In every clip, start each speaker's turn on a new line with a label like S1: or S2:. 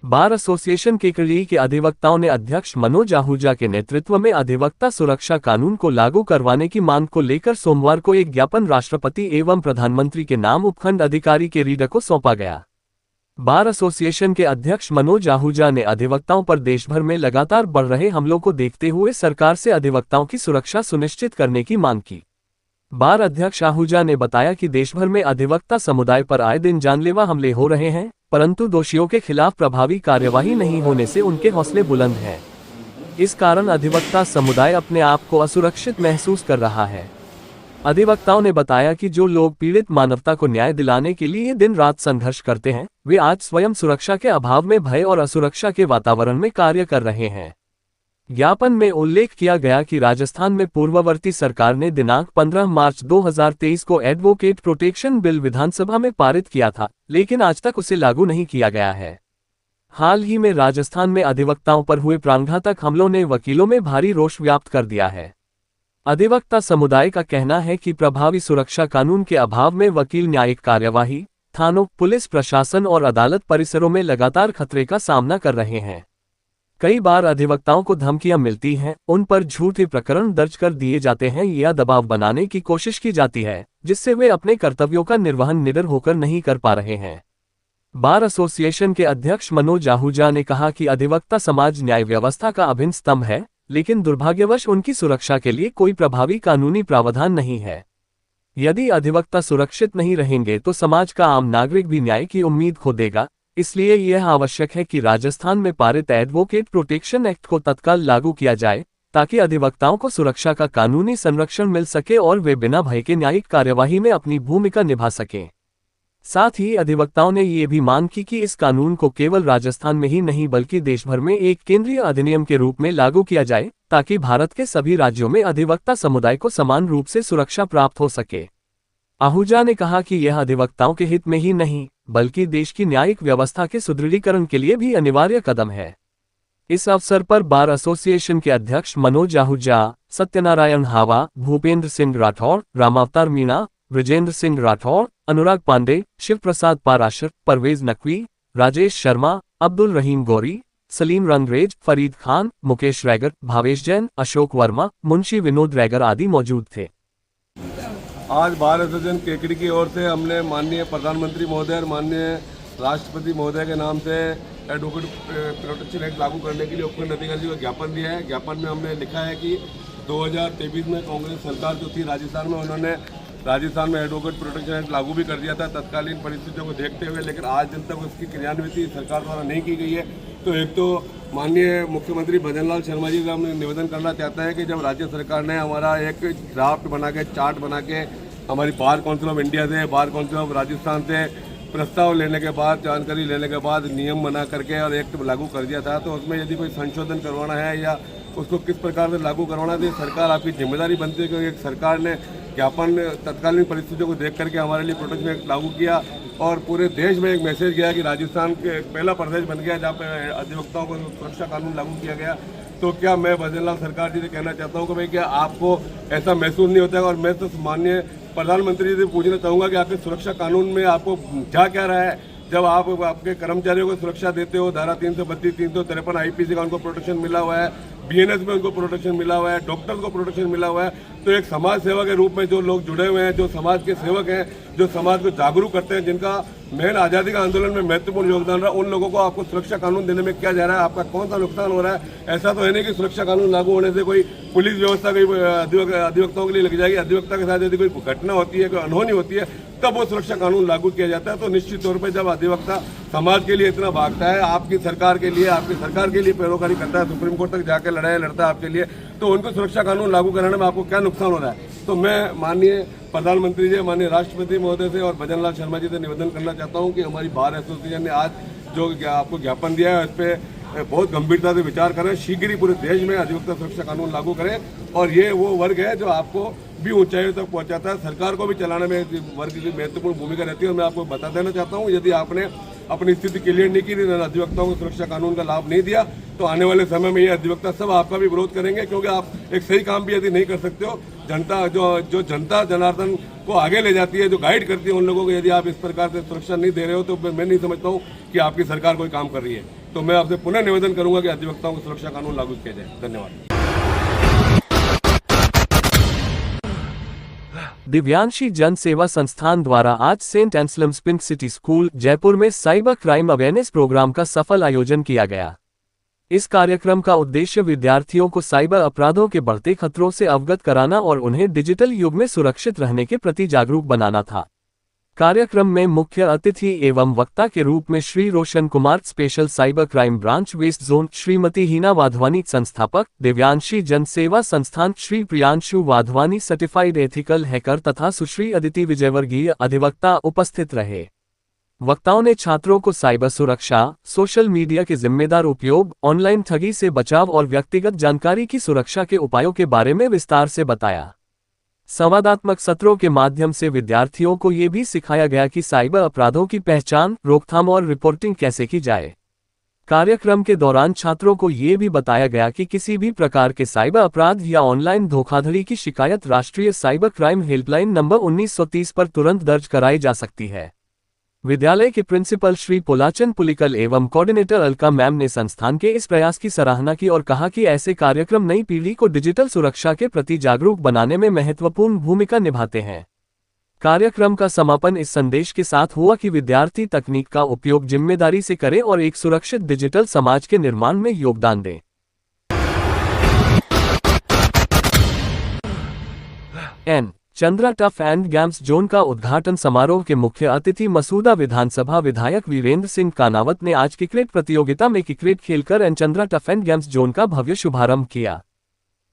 S1: Bar association Kekri के अधिवक्ताओं ने अध्यक्ष मनोज आहूजा के नेतृत्व में अधिवक्ता सुरक्षा कानून को लागू करवाने की मांग को लेकर सोमवार को एक ज्ञापन राष्ट्रपति एवं प्रधानमंत्री के नाम उपखंड अधिकारी के रीडर को सौंपा गया। बार एसोसिएशन के अध्यक्ष मनोज आहूजा ने अधिवक्ताओं पर देशभर में लगातार बढ़ रहे हमलों को देखते हुए सरकार से अधिवक्ताओं की सुरक्षा सुनिश्चित करने की मांग की। बार अध्यक्ष आहूजा ने बताया कि देशभर में अधिवक्ता समुदाय पर आए दिन जानलेवा हमले हो रहे हैं, परंतु दोषियों के खिलाफ प्रभावी कार्यवाही नहीं होने से उनके हौसले बुलंद हैं। इस कारण अधिवक्ता समुदाय अपने आप को असुरक्षित महसूस कर रहा है। अधिवक्ताओं ने बताया कि जो लोग पीड़ित मानवता को न्याय दिलाने के लिए दिन रात संघर्ष करते हैं, वे आज स्वयं सुरक्षा के अभाव में भय और असुरक्षा के वातावरण में कार्य कर रहे हैं। ज्ञापन में उल्लेख किया गया कि राजस्थान में पूर्ववर्ती सरकार ने दिनांक 15 मार्च 2023 को एडवोकेट प्रोटेक्शन बिल विधानसभा में पारित किया था, लेकिन आज तक उसे लागू नहीं किया गया है। हाल ही में राजस्थान में अधिवक्ताओं पर हुए प्राणघातक हमलों ने वकीलों में भारी रोष व्याप्त कर दिया है। अधिवक्ता समुदाय का कहना है कि प्रभावी सुरक्षा कानून के अभाव में वकील न्यायिक कार्यवाही, थानों, पुलिस प्रशासन और अदालत परिसरों में लगातार खतरे का सामना कर रहे हैं। कई बार अधिवक्ताओं को धमकियां मिलती हैं, उन पर झूठे प्रकरण दर्ज कर दिए जाते हैं या दबाव बनाने की कोशिश की जाती है, जिससे वे अपने कर्तव्यों का निर्वहन निडर होकर नहीं कर पा रहे हैं। बार एसोसिएशन के अध्यक्ष मनोज आहूजा ने कहा कि अधिवक्ता समाज न्याय व्यवस्था का अभिन्न स्तंभ है, लेकिन दुर्भाग्यवश उनकी सुरक्षा के लिए कोई प्रभावी कानूनी प्रावधान नहीं है। यदि अधिवक्ता सुरक्षित नहीं रहेंगे तो समाज का आम नागरिक भी न्याय की उम्मीद खो देगा। इसलिए यह आवश्यक है कि राजस्थान में पारित एडवोकेट प्रोटेक्शन एक्ट को तत्काल लागू किया जाए, ताकि अधिवक्ताओं को सुरक्षा का कानूनी संरक्षण मिल सके और वे बिना भय के न्यायिक कार्यवाही में अपनी भूमिका निभा सकें। साथ ही अधिवक्ताओं ने ये भी मांग की कि इस कानून को केवल राजस्थान में ही नहीं बल्कि देशभर में एक केंद्रीय अधिनियम के रूप में लागू किया जाए, ताकि भारत के सभी राज्यों में अधिवक्ता समुदाय को समान रूप से सुरक्षा प्राप्त हो सके। आहूजा ने कहा कि यह अधिवक्ताओं के हित में ही नहीं बल्कि देश की न्यायिक व्यवस्था के सुदृढ़ीकरण के लिए भी अनिवार्य कदम है। इस अवसर पर बार एसोसिएशन के अध्यक्ष मनोज आहूजा, सत्यनारायण हावा, भूपेंद्र सिंह राठौड़, रामावतार मीणा, विजेंद्र सिंह राठौड़, अनुराग पांडे, शिव प्रसाद पाराशर, परवेज नकवी, राजेश शर्मा, अब्दुल रहीम गौरी, सलीम रंगरेज, फरीद खान, मुकेश रैगर, भावेश जैन, अशोक वर्मा, मुंशी विनोद रैगर आदि मौजूद थे।
S2: आज बार एसोसिएशन केकड़ी की ओर से हमने माननीय प्रधानमंत्री महोदय और माननीय राष्ट्रपति महोदय के नाम से एडवोकेट प्रोटेक्शन एक्ट लागू करने के लिए उपखंड अधिकारी को ज्ञापन दिया है। ज्ञापन में हमने लिखा है कि 2023 में कांग्रेस सरकार जो थी राजस्थान में, उन्होंने राजस्थान में एडवोकेट प्रोटेक्शन एक्ट लागू भी कर दिया था तत्कालीन परिस्थितियों को देखते हुए, लेकिन आज दिन तक उसकी क्रियान्विति सरकार द्वारा नहीं की गई है। तो एक तो माननीय मुख्यमंत्री भजनलाल शर्मा जी का हम निवेदन करना चाहते हैं कि जब राज्य सरकार ने हमारा एक ड्राफ्ट बना के, चार्ट बना के हमारी बार काउंसिल ऑफ इंडिया से, बार काउंसिल ऑफ राजस्थान से प्रस्ताव लेने के बाद, जानकारी लेने के बाद नियम बना करके और एक्ट लागू कर दिया था, तो उसमें यदि कोई संशोधन करवाना है या उसको किस प्रकार से लागू करवाना है, तो सरकार आपकी जिम्मेदारी बनती है। क्योंकि एक सरकार ने ज्ञापन तत्कालीन परिस्थितियों को देख करके हमारे लिए प्रोटेक्शन एक्ट लागू किया और पूरे देश में एक मैसेज गया कि राजस्थान के पहला प्रदेश बन गया जहाँ पर अधिवक्ताओं को सुरक्षा कानून लागू किया गया। तो क्या मैं भजनलाल सरकार जी से कहना चाहता हूँ कि भाई क्या आपको ऐसा महसूस नहीं होता है? और मैं तो माननीय प्रधानमंत्री जी से पूछना चाहूँगा कि आपके सुरक्षा कानून में आपको क्या रहा है? जब आप आपके कर्मचारियों को सुरक्षा देते हो, धारा 332, 353 आईपीसी का उनको प्रोटेक्शन मिला हुआ है, बीएनएस में उनको प्रोटेक्शन मिला हुआ है, डॉक्टर्स को प्रोटेक्शन मिला हुआ है, तो एक समाज सेवा के रूप में जो लोग जुड़े हुए हैं, जो समाज के सेवक हैं, जो समाज को जागरूक करते हैं, जिनका मेन आज़ादी का आंदोलन में महत्वपूर्ण योगदान रहा, उन लोगों को आपको सुरक्षा कानून देने में क्या जा रहा है? आपका कौन सा नुकसान हो रहा है? ऐसा तो है नहीं कि सुरक्षा कानून लागू होने से कोई पुलिस व्यवस्था कोई अधिवक्ताओं के लिए लग जाएगी। अधिवक्ता के साथ यदि कोई घटना होती है, कोई अनहोनी होती है, तब वो सुरक्षा कानून लागू किया जाता है। तो निश्चित तौर पर जब अधिवक्ता समाज के लिए इतना भागता है, आपकी सरकार के लिए पैरोकारी करता है, सुप्रीम कोर्ट तक जाकर लड़ाई लड़ता है आपके लिए, तो उनको सुरक्षा कानून लागू कराने में आपको क्या नुकसान हो रहा है? तो मैं माननीय प्रधानमंत्री जी, माननीय राष्ट्रपति महोदय से और भजनलाल शर्मा जी से निवेदन करना चाहता हूं कि हमारी बार एसोसिएशन ने आज जो आपको ज्ञापन दिया है उस पर बहुत गंभीरता से विचार करें, शीघ्र ही पूरे देश में अधिवक्ता सुरक्षा कानून लागू करें। और ये वो वर्ग है जो आपको भी ऊंचाइयों तक पहुंचाता है, सरकार को भी चलाने में वर्ग की महत्वपूर्ण भूमिका रहती है। और मैं आपको बता देना चाहता हूँ, यदि आपने अपनी स्थिति क्लियर नहीं की, अधिवक्ताओं को सुरक्षा कानून का लाभ नहीं दिया, तो आने वाले समय में ये अधिवक्ता सब आपका भी विरोध करेंगे। क्योंकि आप एक सही काम भी यदि नहीं कर सकते हो, जनता जो जनता जनार्दन को आगे ले जाती है, जो गाइड करती है उन लोगों को, यदि आप इस प्रकार से सुरक्षा नहीं दे रहे हो, तो मैं नहीं समझता हूँ कि आपकी सरकार कोई काम कर रही है। तो मैं आपसे पुनः निवेदन करूंगा कि अधिवक्ताओं की सुरक्षा कानून लागू किया जाए। धन्यवाद।
S1: दिव्यांशी जन सेवा संस्थान द्वारा आज St Anselm's Pink City School Jaipur में साइबर क्राइम अवेयरनेस प्रोग्राम का सफल आयोजन किया गया। इस कार्यक्रम का उद्देश्य विद्यार्थियों को साइबर अपराधों के बढ़ते खतरों से अवगत कराना और उन्हें डिजिटल युग में सुरक्षित रहने के प्रति जागरूक बनाना था। कार्यक्रम में मुख्य अतिथि एवं वक्ता के रूप में Shri Roshan Kumar, special cyber crime branch west zone, Shrimati Hina Wadhwani, संस्थापक Divyanshi Jan Seva Sansthan, Shri Priyanshu Wadhwani, certified ethical hacker तथा सुश्री अदिति विजयवर्गीय अधिवक्ता उपस्थित रहे। वक्ताओं ने छात्रों को साइबर सुरक्षा, सोशल मीडिया के जिम्मेदार उपयोग, ऑनलाइन ठगी से बचाव और व्यक्तिगत जानकारी की सुरक्षा के उपायों के बारे में विस्तार से बताया। संवादात्मक सत्रों के माध्यम से विद्यार्थियों को ये भी सिखाया गया कि साइबर अपराधों की पहचान, रोकथाम और रिपोर्टिंग कैसे की जाए। कार्यक्रम के दौरान छात्रों को ये भी बताया गया कि किसी भी प्रकार के साइबर अपराध या ऑनलाइन धोखाधड़ी की शिकायत राष्ट्रीय साइबर क्राइम हेल्पलाइन नंबर 1930 पर तुरंत दर्ज कराई जा सकती है। विद्यालय के प्रिंसिपल श्री पोलाचन पुलिकल एवं कोऑर्डिनेटर अलका मैम ने संस्थान के इस प्रयास की सराहना की और कहा कि ऐसे कार्यक्रम नई पीढ़ी को डिजिटल सुरक्षा के प्रति जागरूक बनाने में महत्वपूर्ण भूमिका निभाते हैं। कार्यक्रम का समापन इस संदेश के साथ हुआ कि विद्यार्थी तकनीक का उपयोग जिम्मेदारी से करें और एक सुरक्षित डिजिटल समाज के निर्माण में योगदान दें। Chandra tough and games zone का उद्घाटन समारोह के मुख्य अतिथि मसूदा विधानसभा विधायक वीरेंद्र सिंह कानावत ने आज क्रिकेट प्रतियोगिता में क्रिकेट खेलकर Chandra tough and games zone का भव्य शुभारंभ किया।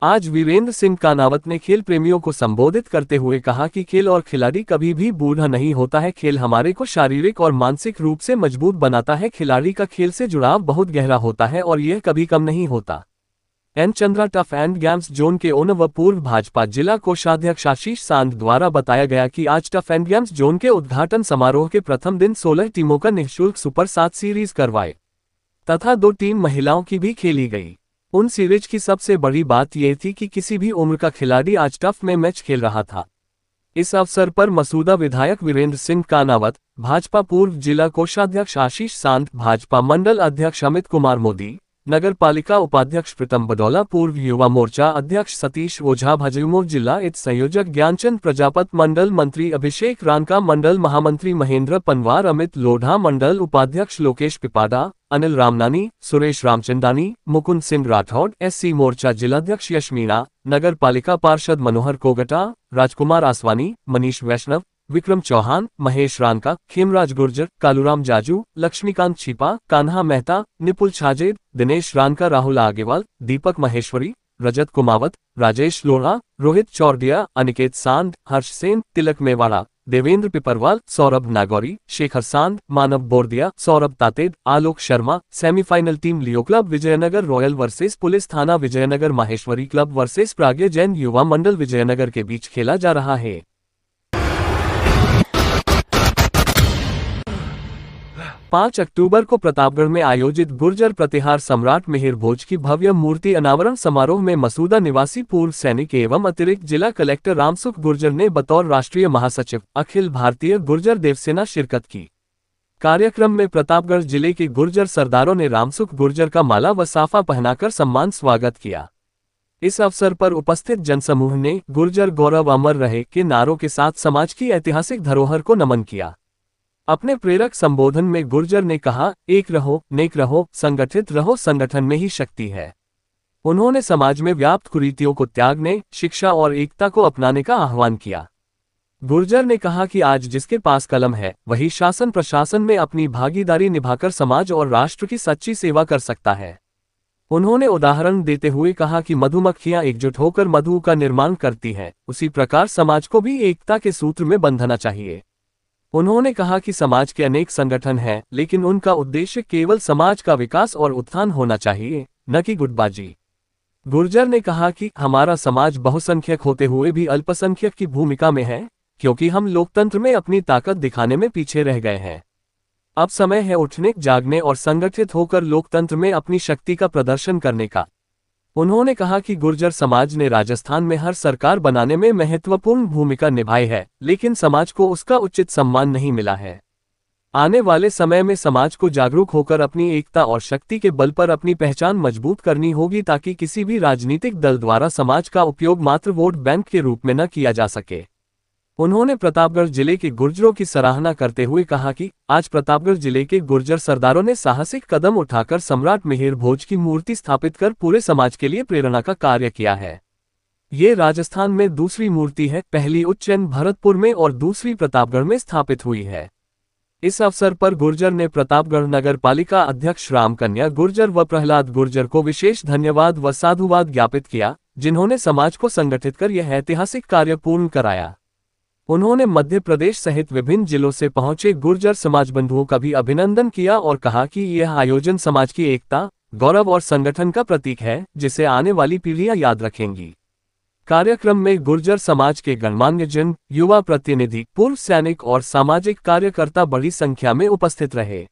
S1: आज वीरेंद्र सिंह कानावत ने खेल प्रेमियों को संबोधित करते हुए कहा कि खेल और खिलाड़ी कभी भी बूढ़ा नहीं होता है। खेल हमारे को शारीरिक और मानसिक रूप से मजबूत बनाता है। खिलाड़ी का खेल से जुड़ाव बहुत गहरा होता है और यह कभी कम नहीं होता। Chandra tough and games zone के ओनर व पूर्व भाजपा जिला कोषाध्यक्ष आशीष सांध द्वारा बताया गया कि आज टफ एंड गेम्स जोन के उद्घाटन समारोह के प्रथम दिन 16 टीमों का निःशुल्क सुपर 7 सीरीज करवाए तथा 2 टीम महिलाओं की भी खेली गई। उन सीरीज की सबसे बड़ी बात यह थी कि किसी भी उम्र का खिलाड़ी आज टफ में मैच खेल रहा था। इस अवसर पर मसूदा विधायक वीरेंद्र सिंह कानावत, भाजपा पूर्व जिला कोषाध्यक्ष आशीष सांध, भाजपा मंडल अध्यक्ष अमित कुमार मोदी, नगर पालिका उपाध्यक्ष प्रीतम बडौला, पूर्व युवा मोर्चा अध्यक्ष सतीश ओझा, भाजयुमो जिला इत संयोजक ज्ञानचंद प्रजापत, मंडल मंत्री अभिषेक रानका, मंडल महामंत्री महेंद्र पनवार, अमित लोढ़ा, मंडल उपाध्यक्ष लोकेश पिपाडा, अनिल रामनानी, सुरेश रामचंदानी, मुकुंद सिंह राठौड़, SC मोर्चा जिलाध्यक्ष यश मीणा, नगर पालिका पार्षद मनोहर कोगटा, राजकुमार आसवानी, मनीष वैष्णव, Vikram Chauhan, Mahesh Ranka, Khemraj Gurjar, Kaluram Jaju, Laxmikant Chhipa, Kanha Mehta, Nipul Chhajed, Dinesh Ranka, Rahul Agewal, Deepak Maheshwari, Rajat Kumawat, Rajesh Lodha, Rohit Chordia, Aniket Sandh, Harsh Sen, Tilak Mewara, Devendra Piparwal, Saurabh Nagori, Shekhar Sandh, Manav Bordia, Saurabh Tated, Alok Sharma. Semifinal team Leo Club Vijaynagar Royal versus police थाना विजयनगर, माहेश्वरी क्लब वर्सेस प्राज्ञ जैन युवा मंडल विजयनगर के बीच खेला जा रहा है। 5 अक्टूबर को प्रतापगढ़ में आयोजित गुर्जर प्रतिहार सम्राट मिहिर भोज की भव्य मूर्ति अनावरण समारोह में मसूदा निवासी पूर्व सैनिक एवं अतिरिक्त जिला कलेक्टर रामसुख गुर्जर ने बतौर राष्ट्रीय महासचिव अखिल भारतीय गुर्जर देवसेना शिरकत की। कार्यक्रम में प्रतापगढ़ जिले के गुर्जर सरदारों ने रामसुख गुर्जर का माला व साफा पहनाकर सम्मान स्वागत किया। इस अवसर पर उपस्थित जनसमूह ने गुर्जर गौरव अमर रहे के नारों के साथ समाज की ऐतिहासिक धरोहर को नमन किया। अपने प्रेरक संबोधन में गुर्जर ने कहा, एक रहो, नेक रहो, संगठित रहो, संगठन में ही शक्ति है। उन्होंने समाज में व्याप्त कुरीतियों को त्यागने, शिक्षा और एकता को अपनाने का आह्वान किया। गुर्जर ने कहा कि आज जिसके पास कलम है वही शासन प्रशासन में अपनी भागीदारी निभाकर समाज और राष्ट्र की सच्ची सेवा कर सकता है। उन्होंने उदाहरण देते हुए कहा कि मधुमक्खियां एकजुट होकर मधु का निर्माण करती हैं, उसी प्रकार समाज को भी एकता के सूत्र में बंधना चाहिए। उन्होंने कहा कि समाज के अनेक संगठन हैं, लेकिन उनका उद्देश्य केवल समाज का विकास और उत्थान होना चाहिए, न कि गुटबाजी। गुर्जर ने कहा कि हमारा समाज बहुसंख्यक होते हुए भी अल्पसंख्यक की भूमिका में है, क्योंकि हम लोकतंत्र में अपनी ताकत दिखाने में पीछे रह गए हैं। अब समय है उठने, जागने और संगठित होकर लोकतंत्र में अपनी शक्ति का प्रदर्शन करने का। उन्होंने कहा कि गुर्जर समाज ने राजस्थान में हर सरकार बनाने में महत्वपूर्ण भूमिका निभाई है, लेकिन समाज को उसका उचित सम्मान नहीं मिला है। आने वाले समय में समाज को जागरूक होकर अपनी एकता और शक्ति के बल पर अपनी पहचान मजबूत करनी होगी ताकि किसी भी राजनीतिक दल द्वारा समाज का उपयोग मात्र वोट बैंक के रूप में न किया जा सके। उन्होंने प्रतापगढ़ जिले के गुर्जरों की सराहना करते हुए कहा कि आज प्रतापगढ़ जिले के गुर्जर सरदारों ने साहसिक कदम उठाकर सम्राट मिहिर भोज की मूर्ति स्थापित कर पूरे समाज के लिए प्रेरणा का कार्य किया है। ये राजस्थान में दूसरी मूर्ति है, पहली उज्जैन भरतपुर में और दूसरी प्रतापगढ़ में स्थापित हुई है। इस अवसर पर गुर्जर ने प्रतापगढ़ नगर पालिका अध्यक्ष रामकन्या गुर्जर व प्रहलाद गुर्जर को विशेष धन्यवाद व साधुवाद ज्ञापित किया, जिन्होंने समाज को संगठित कर यह ऐतिहासिक कार्य पूर्ण कराया। उन्होंने मध्य प्रदेश सहित विभिन्न जिलों से पहुंचे गुर्जर समाज बंधुओं का भी अभिनंदन किया और कहा कि यह आयोजन समाज की एकता, गौरव और संगठन का प्रतीक है, जिसे आने वाली पीढ़ियां याद रखेंगी। कार्यक्रम में गुर्जर समाज के गणमान्य जन, युवा प्रतिनिधि, पूर्व सैनिक और सामाजिक कार्यकर्ता बड़ी संख्या में उपस्थित रहे।